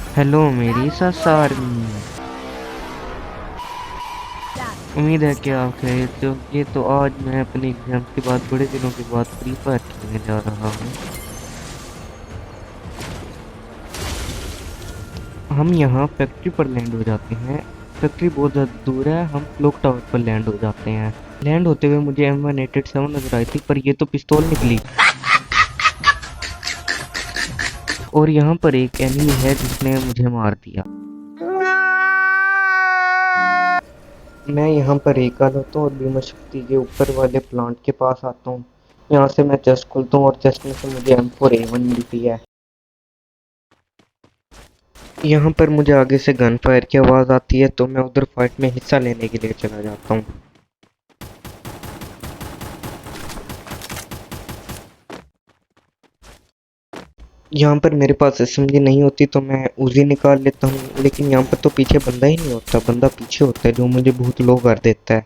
Hello मेरी army. उम्मीद है कि आप खैरियत से होंगे। तो आज मैं अपने एग्जाम्स के बाद बड़े दिनों के बाद फ्री फायर खेलने जा रहा हूँ। हम यहाँ फैक्ट्री पर लैंड हो जाते हैं। फैक्ट्री बहुत ज़्यादा दूर है, हम क्लॉक टावर पर लैंड हो जाते हैं। लैंड होते हुए मुझे M187 नजर आई थी, पर ये तो पिस्तौल निकली। और यहाँ पर एक एनिमी है जिसने मुझे मार दिया। मैं यहाँ पर एक आता हूँ और बीमा शक्ति के ऊपर वाले प्लांट के पास आता हूँ। यहाँ से मैं चेस्ट खोलता हूँ और चेस्ट में से मुझे M4A1 मिलती है। यहाँ पर मुझे आगे से गन फायर की आवाज़ आती है, तो मैं उधर फाइट में हिस्सा लेने के लिए चला जाता हूँ। यहाँ पर मेरे पास एसएमजी नहीं होती तो मैं उजी निकाल लेता हूँ, लेकिन यहाँ पर तो पीछे बंदा ही नहीं होता, बंदा पीछे होता है जो मुझे बहुत लो कर देता है।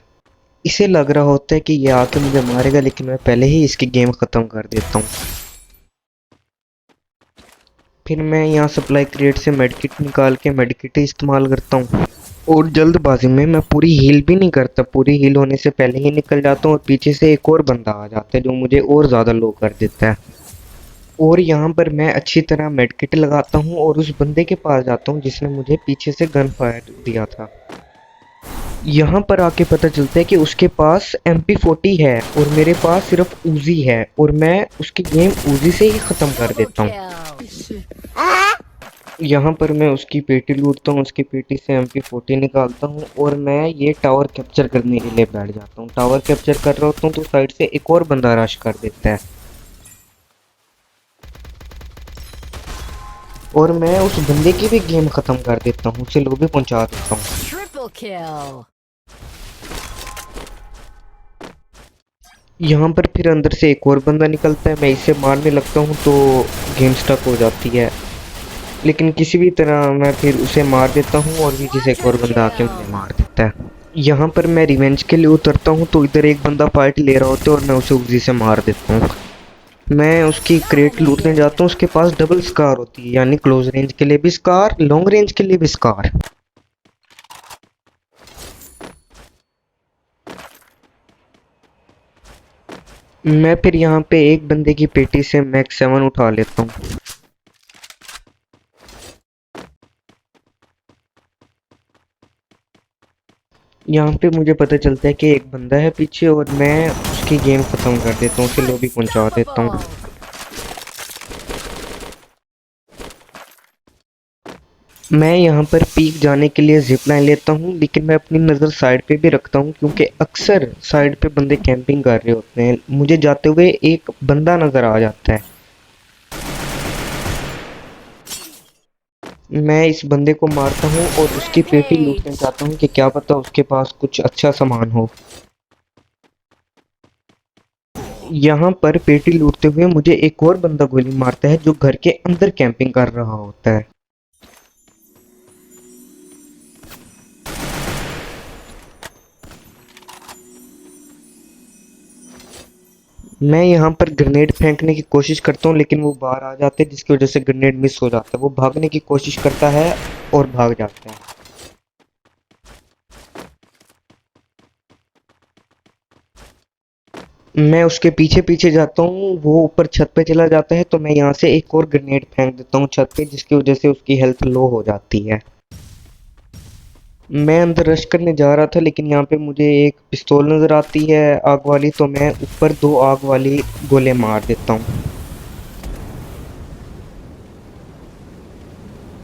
इसे लग रहा होता है कि ये आके मुझे मारेगा, लेकिन मैं पहले ही इसकी गेम ख़त्म कर देता हूँ। फिर मैं यहाँ सप्लाई क्रेट से मेडकिट निकाल के मेडकिट ही इस्तेमाल करता हूँ। और जल्दबाजी में मैं पूरी हील भी नहीं करता, पूरी हील होने से पहले ही निकल जाता हूँ और पीछे से एक और बंदा आ जाता है जो मुझे और ज़्यादा लो कर देता है। और यहाँ पर मैं अच्छी तरह मेडकिट लगाता हूँ और उस बंदे के पास जाता हूँ जिसने मुझे पीछे से गन फायर दिया था। यहाँ पर आके पता चलता है कि उसके पास MP40 है और मेरे पास सिर्फ उजी है, और मैं उसकी गेम उजी से ही ख़त्म कर देता हूँ। यहाँ पर मैं उसकी पेटी लूटता हूँ, उसकी पेटी से MP40 निकालता हूँ और मैं ये टावर कैप्चर करने के लिए बैठ जाता हूँ। टावर कैप्चर कर रहा होता हूँ तो साइड से एक और बंदा रश कर देता है और मैं उस बंदे की भी गेम खत्म कर देता हूँ, उसे लो भी पहुँचा देता हूँ। यहाँ पर फिर अंदर से एक और बंदा निकलता है, मैं इसे मारने लगता हूँ तो गेम स्टक हो जाती है, लेकिन किसी भी तरह मैं फिर उसे मार देता हूँ और पीछे से एक और बंदा आके मुझे मार देता है। यहाँ पर मैं रिवेंज के लिए उतरता हूँ तो इधर एक बंदा फाइट ले रहा होता है और मैं उसे उसी से मार देता हूँ। मैं उसकी क्रेट लूटने जाता हूँ, उसके पास डबल स्कार होती है, यानी क्लोज रेंज के लिए भी स्कार, लॉन्ग रेंज के लिए भी स्कार। मैं फिर यहाँ पे एक बंदे की पेटी से मैक्स 7 उठा लेता हूँ। यहाँ पे मुझे पता चलता है कि एक बंदा है पीछे और मैं उसकी गेम खत्म कर देता हूँ, उसे लॉबी पहुँचा देता हूँ। मैं यहाँ पर पीक जाने के लिए जिप लाइन लेता हूँ, लेकिन मैं अपनी नज़र साइड पे भी रखता हूँ क्योंकि अक्सर साइड पे बंदे कैंपिंग कर रहे होते हैं। मुझे जाते हुए एक बंदा नज़र आ जाता है, मैं इस बंदे को मारता हूँ और उसकी पेटी लूटना चाहता हूँ कि क्या पता उसके पास कुछ अच्छा सामान हो। यहाँ पर पेटी लूटते हुए मुझे एक और बंदा गोली मारता है जो घर के अंदर कैंपिंग कर रहा होता है। मैं यहाँ पर ग्रेनेड फेंकने की कोशिश करता हूँ, लेकिन वो बाहर आ जाते हैं जिसकी वजह से ग्रेनेड मिस हो जाता है। वो भागने की कोशिश करता है और भाग जाता है। मैं उसके पीछे पीछे जाता हूँ, वो ऊपर छत पे चला जाता है तो मैं यहाँ से एक और ग्रेनेड फेंक देता हूँ छत पे, जिसकी वजह से उसकी हेल्थ लो हो जाती है। मैं अंदर रश करने जा रहा था, लेकिन यहाँ पे मुझे एक पिस्तौल नज़र आती है आग वाली, तो मैं ऊपर दो आग वाली गोले मार देता हूँ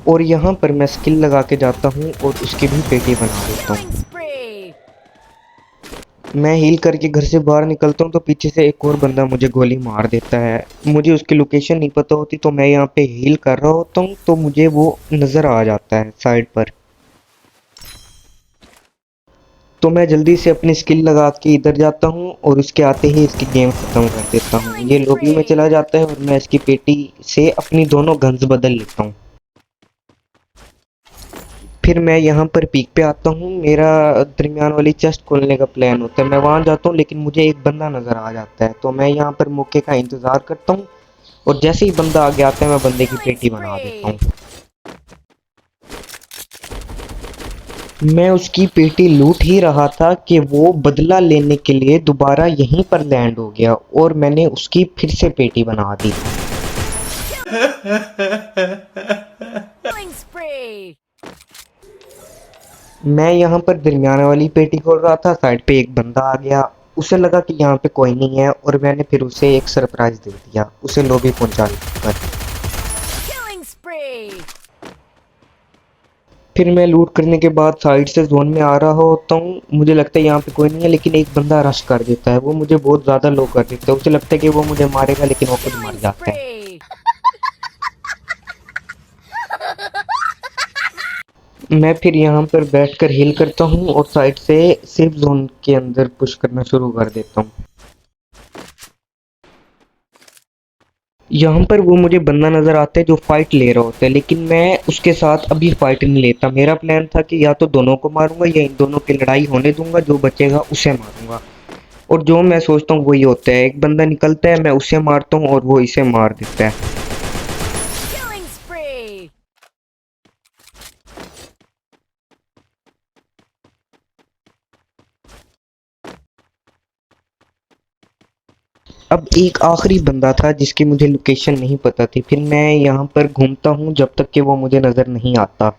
और यहाँ पर मैं स्किल लगा के जाता हूँ और उसकी भी पेटी बना देता हूँ। मैं हील करके घर से बाहर निकलता हूँ तो पीछे से एक और बंदा मुझे गोली मार देता है। मुझे उसकी लोकेशन नहीं पता होती, तो मैं यहाँ पे हील कर रहा होता हूँ तो मुझे वो नज़र आ जाता है साइड पर, तो मैं जल्दी से अपनी स्किल लगा के इधर जाता हूँ और उसके आते ही इसकी गेम ख़त्म कर देता हूँ। ये लॉबी में चला जाता है और मैं इसकी पेटी से अपनी दोनों गन्स बदल लेता हूँ। फिर मैं यहाँ पर पीक पे आता हूँ, मेरा दरमियान वाली चेस्ट खोलने का प्लान होता है। मैं वहाँ जाता हूँ लेकिन मुझे एक बंदा नज़र आ जाता है, तो मैं यहाँ पर मौके का इंतज़ार करता हूँ और जैसे ही बंदा आगे आता है मैं बंदे की पेटी बना देता हूँ। मैं उसकी पेटी लूट ही रहा था कि वो बदला लेने के लिए दोबारा यहीं पर लैंड हो गया और मैंने उसकी फिर से पेटी बना दी। Killing spree! मैं यहाँ पर दरमियाना वाली पेटी खोल रहा था, साइड पे एक बंदा आ गया। उसे लगा कि यहाँ पे कोई नहीं है और मैंने फिर उसे एक सरप्राइज दे दिया, उसे लॉबी पहुंचा दिया। Killing spree! फिर मैं लूट करने के बाद साइड से जोन में आ रहा होता हूँ, मुझे लगता है यहाँ पे कोई नहीं है, लेकिन एक बंदा रश कर देता है। वो मुझे बहुत ज़्यादा लो कर देता है, उसे लगता है कि वो मुझे मारेगा लेकिन वो खुद मर Killing जाता है। spree! मैं फिर यहाँ पर बैठकर हील करता हूँ और साइड से सेफ जोन के अंदर पुश करना शुरू कर देता हूँ। यहाँ पर वो मुझे बंदा नज़र आता है जो फाइट ले रहा होता है, लेकिन मैं उसके साथ अभी फाइट नहीं लेता। मेरा प्लान था कि या तो दोनों को मारूंगा या इन दोनों की लड़ाई होने दूंगा, जो बचेगा उसे मारूंगा। और जो मैं सोचता हूँ वही होता है, एक बंदा निकलता है, मैं उसे मारता हूँ और वो इसे मार देता है। Killing spree! अब एक आखिरी बंदा था जिसकी मुझे लोकेशन नहीं पता थी। फिर मैं यहाँ पर घूमता हूँ जब तक कि वो मुझे नज़र नहीं आता।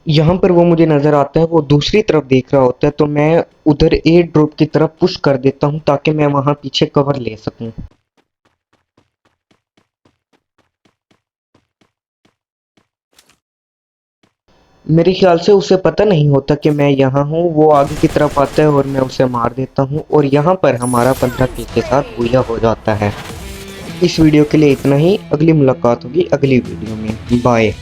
यहाँ पर वो मुझे नज़र आता है, वो दूसरी तरफ देख रहा होता है, तो मैं उधर एयर ड्रॉप की तरफ पुश कर देता हूँ ताकि मैं वहाँ पीछे कवर ले सकूँ। मेरे ख्याल से उसे पता नहीं होता कि मैं यहाँ हूँ, वो आगे की तरफ आता है और मैं उसे मार देता हूँ और यहाँ पर हमारा 15 किल के साथ बुया हो जाता है। इस वीडियो के लिए इतना ही, अगली मुलाकात होगी अगली वीडियो में। बाय।